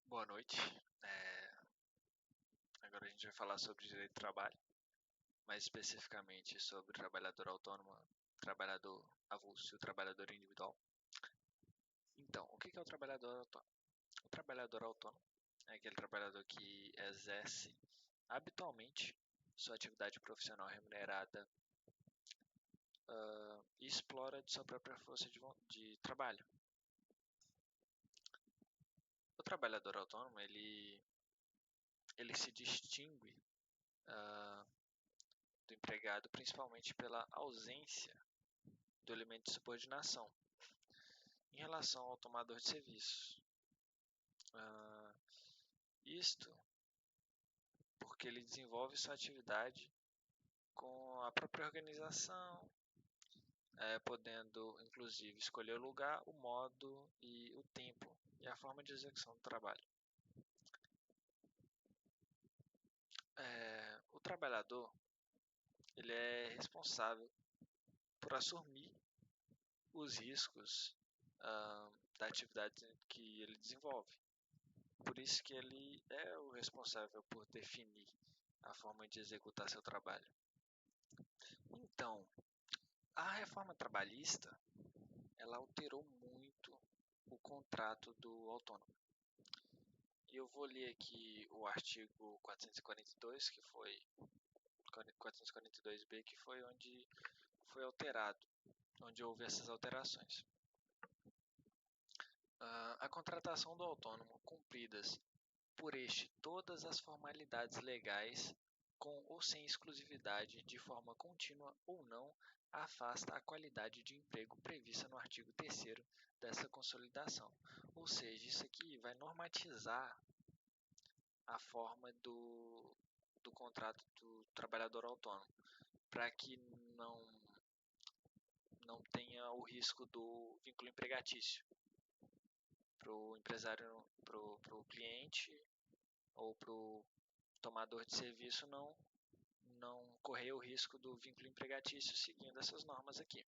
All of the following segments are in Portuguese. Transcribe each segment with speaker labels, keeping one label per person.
Speaker 1: Boa noite. Agora a gente vai falar sobre direito do trabalho, mais especificamente sobre o trabalhador autônomo, trabalhador avulso e o trabalhador individual. Então, o que é o trabalhador autônomo? O trabalhador autônomo é aquele trabalhador que exerce habitualmente sua atividade profissional remunerada e explora de sua própria força de trabalho. O trabalhador autônomo ele se distingue do empregado principalmente pela ausência do elemento de subordinação em relação ao tomador de serviços. Isto porque ele desenvolve sua atividade com a própria organização, podendo inclusive escolher o lugar, o modo e o tempo e a forma de execução do trabalho. O trabalhador ele é responsável por assumir os riscos da atividade que ele desenvolve. Por isso que ele é o responsável por definir a forma de executar seu trabalho. Então, a reforma trabalhista, ela alterou muito o contrato do autônomo. E eu vou ler aqui o artigo 442, que foi 442b, que foi onde foi alterado, onde houve essas alterações. A contratação do autônomo cumpridas por este todas as formalidades legais, com ou sem exclusividade, de forma contínua ou não, afasta a qualidade de emprego prevista no artigo 3º dessa consolidação. Ou seja, isso aqui vai normatizar a forma do contrato do trabalhador autônomo, para que não tenha o risco do vínculo empregatício para o empresário, para o cliente ou para o tomador de serviço não correr o risco do vínculo empregatício seguindo essas normas aqui.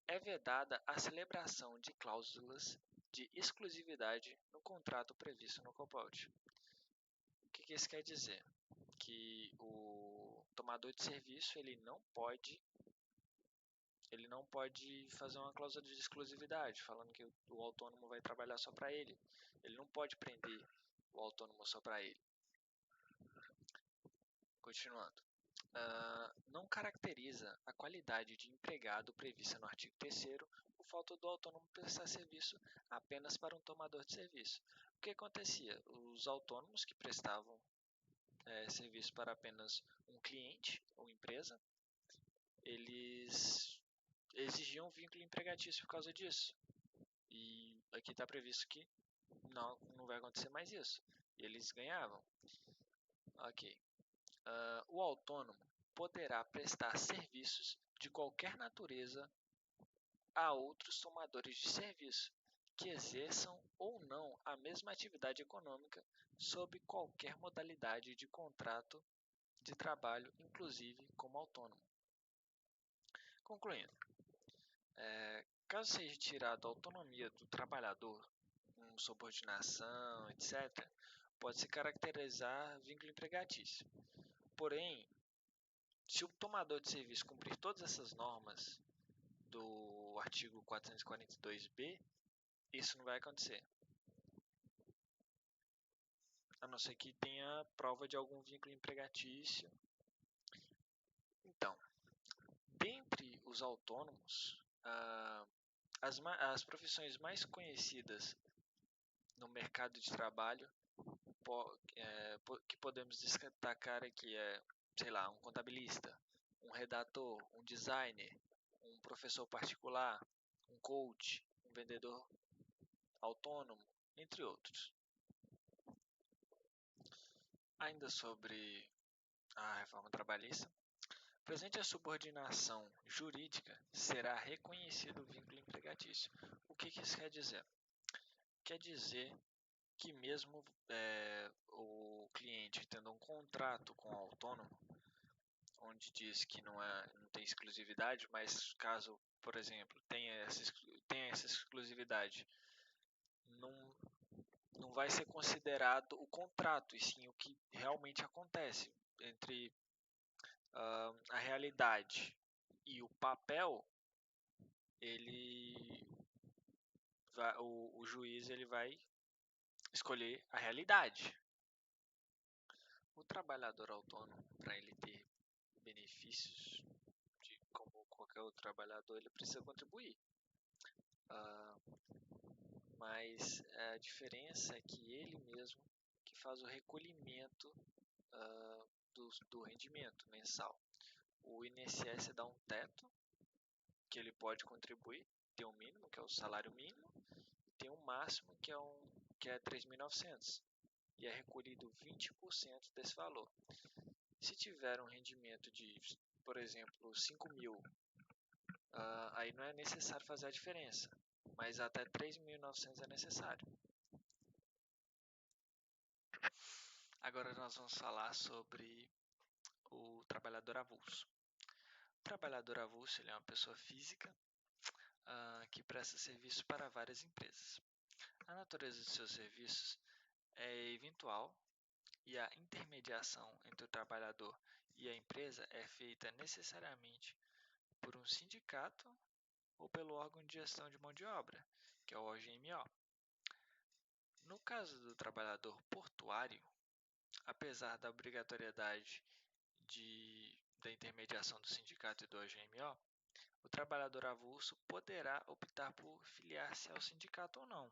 Speaker 1: É vedada a celebração de cláusulas de exclusividade no contrato previsto no Copalt. O que isso quer dizer? Que o tomador de serviço ele não pode fazer uma cláusula de exclusividade, falando que o autônomo vai trabalhar só para ele. Ele não pode prender o autônomo só para ele. Continuando. Não caracteriza a qualidade de empregado prevista no artigo 3º o fato do autônomo prestar serviço apenas para um tomador de serviço. O que acontecia? Os autônomos que prestavam serviço para apenas um cliente ou empresa, eles exigiam um vínculo empregatício por causa disso. E aqui está previsto que não vai acontecer mais isso. E eles ganhavam. Ok. O autônomo poderá prestar serviços de qualquer natureza a outros tomadores de serviço que exerçam ou não a mesma atividade econômica sob qualquer modalidade de contrato de trabalho, inclusive como autônomo. Concluindo, caso seja tirada a autonomia do trabalhador, com subordinação, etc., pode-se caracterizar vínculo empregatício. Porém, se o tomador de serviço cumprir todas essas normas do artigo 442b, isso não vai acontecer. A não ser que tenha prova de algum vínculo empregatício. Então, dentre os autônomos, as profissões mais conhecidas no mercado de trabalho que podemos destacar aqui sei lá, um contabilista, um redator, um designer, um professor particular, um coach, um vendedor autônomo, entre outros. Ainda sobre a reforma trabalhista, presente a subordinação jurídica, será reconhecido o vínculo empregatício. O que isso quer dizer? Quer dizer que mesmo o cliente tendo um contrato com o autônomo, onde diz que não tem exclusividade, mas caso, por exemplo, tenha essa exclusividade, não vai ser considerado o contrato, e sim o que realmente acontece entre a realidade e o papel. O juiz ele vai escolher a realidade. O trabalhador autônomo, para ele ter benefícios como qualquer outro trabalhador, ele precisa contribuir. Mas a diferença é que ele mesmo que faz o recolhimento do rendimento mensal. O INSS dá um teto que ele pode contribuir, tem um mínimo, que é o salário mínimo, e tem um máximo, que é 3.900, e é recolhido 20% desse valor. Se tiver um rendimento de, por exemplo, 5.000, aí não é necessário fazer a diferença, mas até 3.900 é necessário. Agora nós vamos falar sobre o trabalhador avulso. O trabalhador avulso ele é uma pessoa física que presta serviço para várias empresas. A natureza de seus serviços é eventual e a intermediação entre o trabalhador e a empresa é feita necessariamente por um sindicato ou pelo órgão de gestão de mão de obra, que é o OGMO. No caso do trabalhador portuário, apesar da obrigatoriedade da intermediação do sindicato e do OGMO, o trabalhador avulso poderá optar por filiar-se ao sindicato ou não.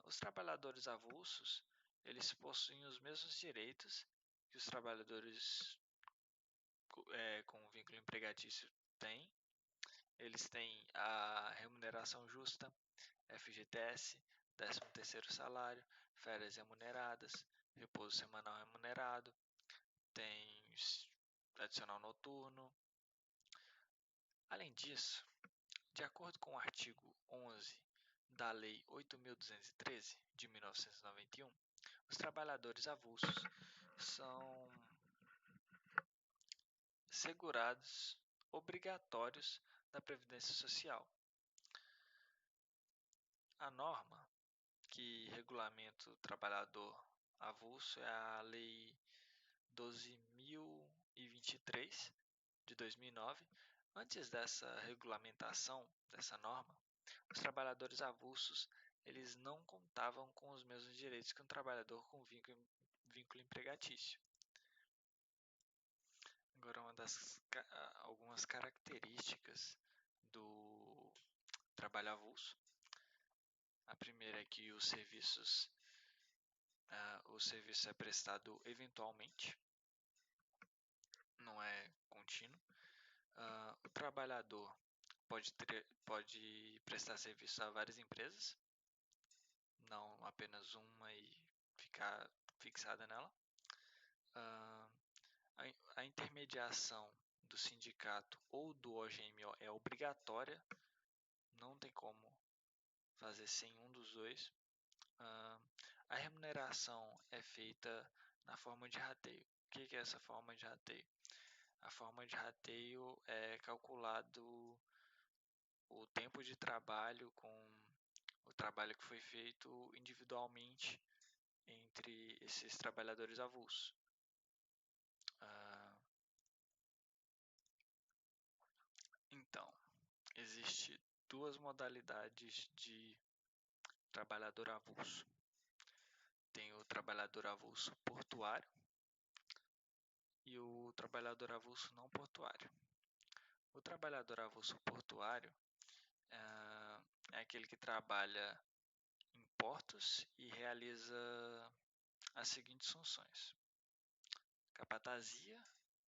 Speaker 1: Os trabalhadores avulsos, eles possuem os mesmos direitos que os trabalhadores com vínculo empregatício têm. Eles têm a remuneração justa, FGTS, 13º salário, férias remuneradas, repouso semanal remunerado, tem adicional noturno. Além disso, de acordo com o artigo 11 da Lei 8.213, de 1991, os trabalhadores avulsos são segurados obrigatórios da Previdência Social. A norma que regulamenta o trabalhador avulso é a Lei 12.023, de 2009. Antes dessa regulamentação, dessa norma, os trabalhadores avulsos eles não contavam com os mesmos direitos que um trabalhador com vínculo empregatício. Agora, algumas características do trabalho avulso. A primeira é que o serviço é prestado eventualmente, não é contínuo. O trabalhador pode prestar serviço a várias empresas, não apenas uma e ficar fixada nela. A intermediação do sindicato ou do OGMO é obrigatória, não tem como fazer sem um dos dois. A remuneração é feita na forma de rateio. O que é essa forma de rateio? A forma de rateio é calculado o tempo de trabalho com o trabalho que foi feito individualmente entre esses trabalhadores avulsos. Então, existe duas modalidades de trabalhador avulso. Tem o trabalhador avulso portuário e o trabalhador avulso não portuário. O trabalhador avulso portuário é aquele que trabalha em portos e realiza as seguintes funções: capatazia.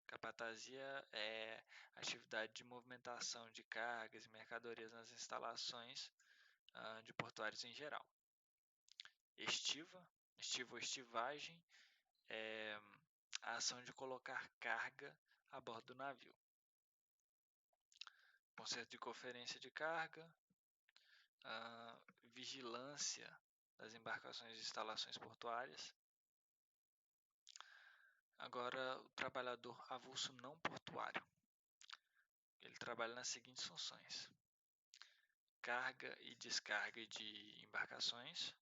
Speaker 1: Capatazia é a atividade de movimentação de cargas e mercadorias nas instalações de portuários em geral. Estiva ou estivagem é a ação de colocar carga a bordo do navio. Conserto de conferência de carga, vigilância das embarcações e instalações portuárias. Agora, o trabalhador avulso não portuário. Ele trabalha nas seguintes funções: carga e descarga de embarcações,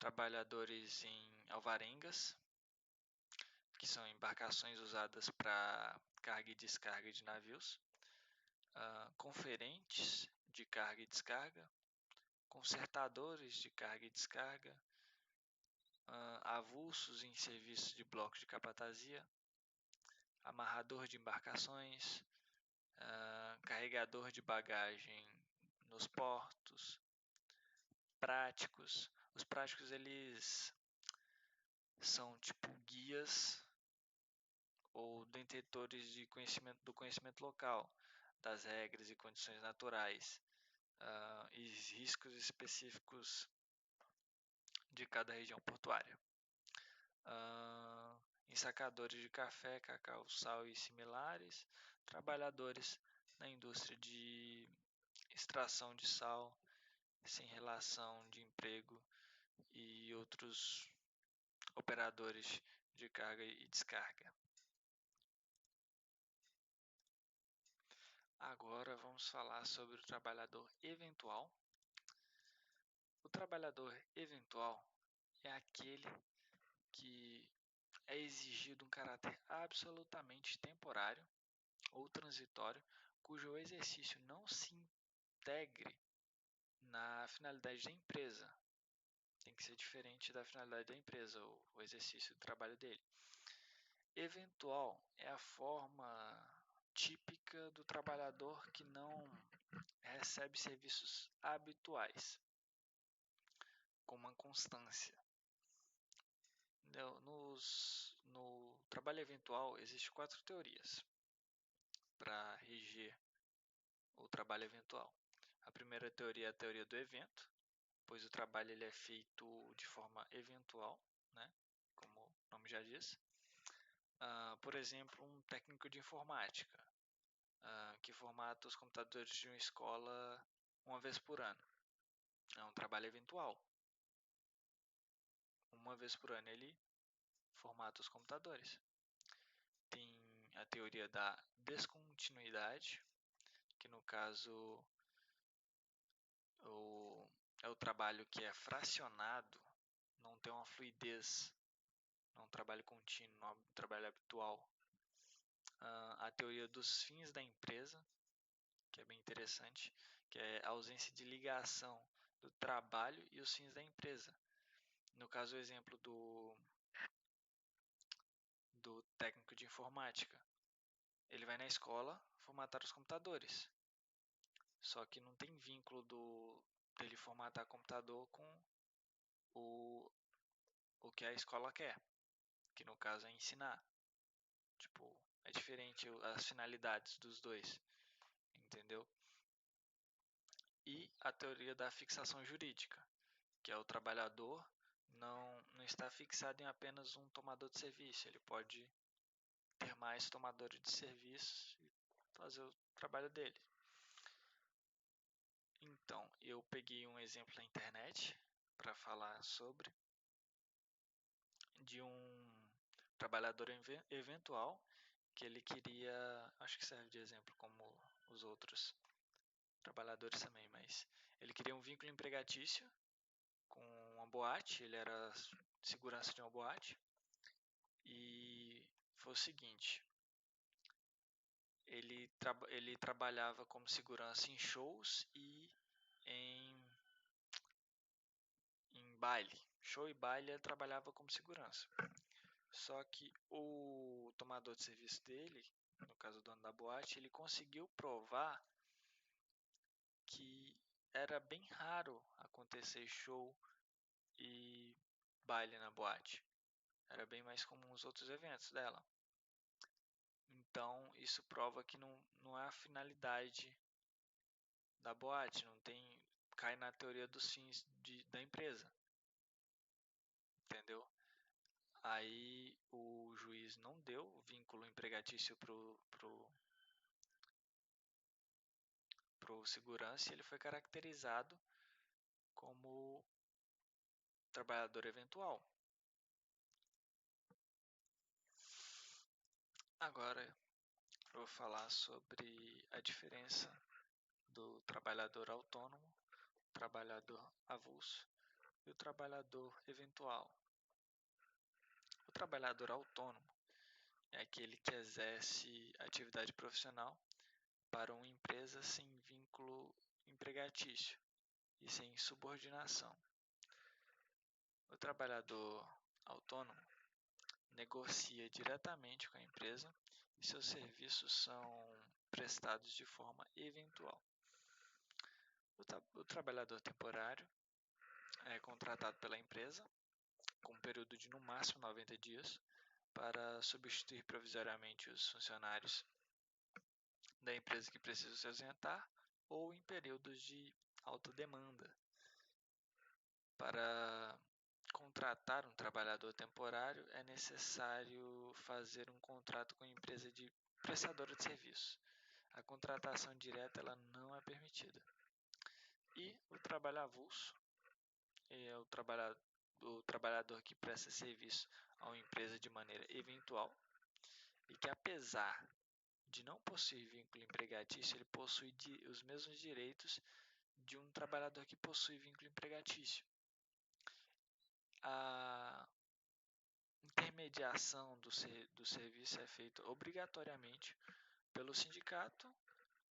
Speaker 1: trabalhadores em alvarengas, que são embarcações usadas para carga e descarga de navios, conferentes de carga e descarga, consertadores de carga e descarga, avulsos em serviços de blocos de capatazia, amarrador de embarcações, carregador de bagagem nos portos, práticos. Os práticos eles são tipo guias ou detentores de conhecimento do conhecimento local, das regras e condições naturais, e riscos específicos de cada região portuária. Ensacadores de café, cacau, sal e similares, trabalhadores na indústria de extração de sal, sem relação de emprego e outros operadores de carga e descarga. Agora vamos falar sobre o trabalhador eventual. O trabalhador eventual é aquele que é exigido um caráter absolutamente temporário ou transitório, cujo exercício não se integre na finalidade da empresa. Tem que ser diferente da finalidade da empresa, o exercício do trabalho dele. Eventual é a forma típica do trabalhador que não recebe serviços habituais, com uma constância. No trabalho eventual, existem 4 teorias para reger o trabalho eventual. A primeira teoria é a teoria do evento, pois o trabalho ele é feito de forma eventual, né? Como o nome já diz. Por exemplo, um técnico de informática, que formata os computadores de uma escola uma vez por ano. É um trabalho eventual. Uma vez por ano ele formata os computadores. Tem a teoria da descontinuidade, que no caso é o trabalho que é fracionado, não tem uma fluidez, não é um trabalho contínuo, não é um trabalho habitual. A teoria dos fins da empresa, que é bem interessante, que é a ausência de ligação do trabalho e os fins da empresa. No caso, o exemplo do técnico de informática. Ele vai na escola formatar os computadores. Só que não tem vínculo dele formatar computador com o que a escola quer, que no caso é ensinar. Tipo, é diferente as finalidades dos dois, entendeu? E a teoria da fixação jurídica, que é o trabalhador não está fixado em apenas um tomador de serviço, ele pode ter mais tomadores de serviço e fazer o trabalho dele. Então, eu peguei um exemplo na internet para falar sobre de um trabalhador eventual que ele queria, acho que serve de exemplo como os outros trabalhadores também, mas ele queria um vínculo empregatício com uma boate, ele era segurança de uma boate, e foi o seguinte, ele trabalhava como segurança em shows e em baile. Show e baile ele trabalhava como segurança. Só que o tomador de serviço dele, no caso o dono da boate, ele conseguiu provar que era bem raro acontecer show e baile na boate. Era bem mais comum os outros eventos dela. Então, isso prova que não é a finalidade da boate, não tem, cai na teoria dos fins da empresa. Entendeu? Aí o juiz não deu vínculo empregatício pro segurança e ele foi caracterizado como trabalhador eventual. Agora eu vou falar sobre a diferença do trabalhador autônomo, trabalhador avulso e o trabalhador eventual. O trabalhador autônomo é aquele que exerce atividade profissional para uma empresa sem vínculo empregatício e sem subordinação. O trabalhador autônomo negocia diretamente com a empresa e seus serviços são prestados de forma eventual. O trabalhador temporário é contratado pela empresa com um período de no máximo 90 dias para substituir provisoriamente os funcionários da empresa que precisam se ausentar ou em períodos de alta demanda. Para contratar um trabalhador temporário é necessário fazer um contrato com a empresa de prestadora de serviço. A contratação direta ela não é permitida. E o trabalho avulso é o trabalhador que presta serviço a uma empresa de maneira eventual e que, apesar de não possuir vínculo empregatício, ele possui os mesmos direitos de um trabalhador que possui vínculo empregatício. A intermediação do serviço é feita obrigatoriamente pelo sindicato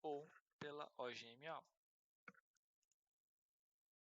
Speaker 1: ou pela OGMO.